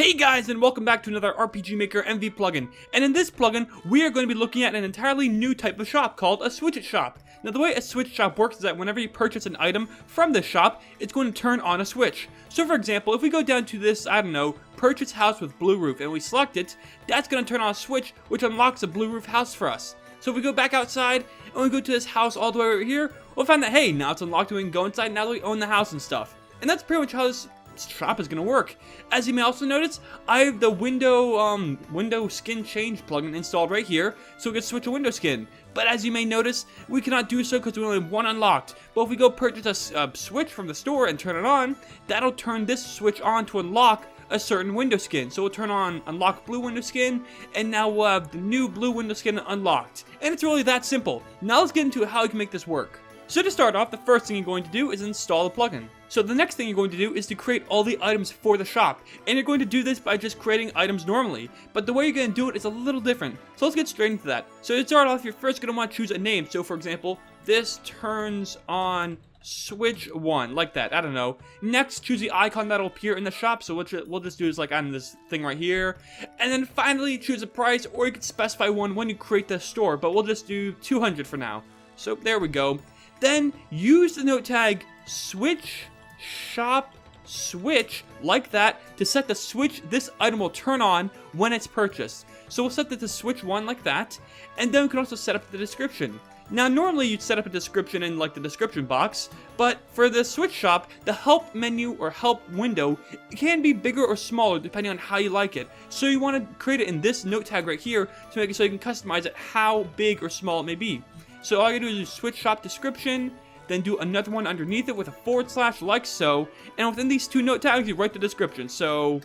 Hey guys, and welcome back to another RPG Maker MV plugin. And in this plugin, we are going to be looking at an entirely new type of shop called a switch shop. Now the way a switch shop works is that whenever you purchase an item from this shop, it's going to turn on a switch. So for example, if we go down to this, I don't know, purchase house with blue roof, and we select it, that's going to turn on a switch which unlocks a blue roof house for us. So if we go back outside, and we go to this house all the way over here, we'll find that, hey, now it's unlocked and we can go inside now that we own the house and stuff. And that's pretty much how this shop is going to work. As you may also notice, I have the window skin change plugin installed right here, so we can switch a window skin. But as you may notice, we cannot do so because we only have one unlocked. But if we go purchase a switch from the store and turn it on, that'll turn this switch on to unlock a certain window skin. So we'll turn on unlock blue window skin, and now we'll have the new blue window skin unlocked. And it's really that simple. Now let's get into how we can make this work. So to start off, the first thing you're going to do is install the plugin. So the next thing you're going to do is to create all the items for the shop. And you're going to do this by just creating items normally. But the way you're going to do it is a little different. So let's get straight into that. So to start off, you're first going to want to choose a name. So for example, this turns on switch 1, like that, I don't know. Next, choose the icon that'll appear in the shop. So we'll just do is like on this thing right here. And then finally, choose a price, or you can specify one when you create the store. But we'll just do 200 for now. So there we go. Then use the note tag switch shop switch like that to set the switch this item will turn on when it's purchased. So we'll set that to switch 1 like that, and then we can also set up the description. Now normally you'd set up a description in like the description box, but for the switch shop, the help menu or help window can be bigger or smaller depending on how you like it. So you want to create it in this note tag right here to make it so you can customize it how big or small it may be. So all you do is switch shop description, then do another one underneath it with a / like so, and within these two note tags you write the description. So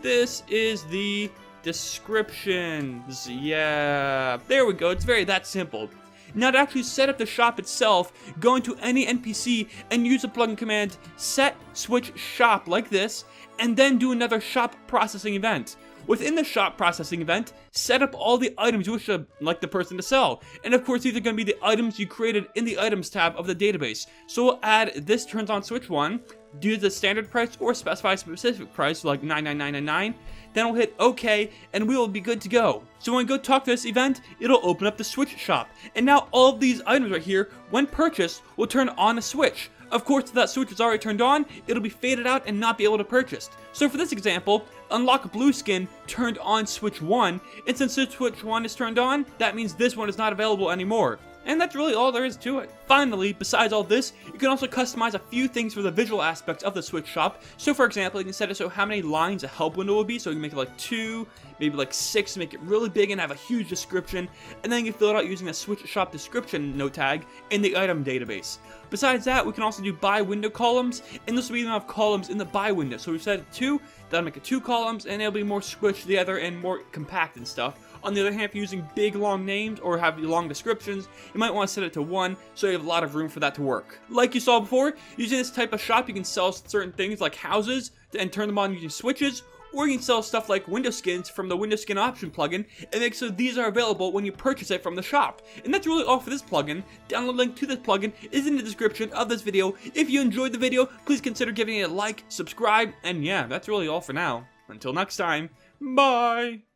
this is the descriptions. Yeah, there we go. It's very that simple. Now to actually set up the shop itself, go into any NPC and use the plugin command set switch shop like this, and then do another shop processing event. Within the shop processing event, set up all the items you wish to like the person to sell. And of course, these are going to be the items you created in the items tab of the database. So we'll add this turns on switch 1, do the standard price or specify a specific price like 99999. Then we'll hit OK, and we will be good to go. So when we go talk to this event, it'll open up the switch shop. And now all of these items right here, when purchased, will turn on a switch. Of course, if that switch is already turned on, it'll be faded out and not be able to purchase. So for this example, unlock blue skin turned on switch 1, and since switch 1 is turned on, that means this one is not available anymore. And that's really all there is to it. Finally, besides all this, you can also customize a few things for the visual aspects of the switch shop. So for example, you can set it so how many lines a help window will be, so you can make it like 2, maybe like 6 to make it really big and have a huge description, and then you can fill it out using the switch shop description note tag in the item database. Besides that, we can also do by window columns, and this will even have columns in the by window. So we've set it to 2, that'll make it 2 columns, and it'll be more squished together and more compact and stuff. On the other hand, if you're using big long names or have long descriptions, you might want to set it to 1 so you have a lot of room for that to work. Like you saw before, using this type of shop, you can sell certain things like houses and turn them on using switches, or you can sell stuff like window skins from the window skin option plugin and make so these are available when you purchase it from the shop. And that's really all for this plugin. Download link to this plugin is in the description of this video. If you enjoyed the video, please consider giving it a like, subscribe, and yeah, that's really all for now. Until next time, bye!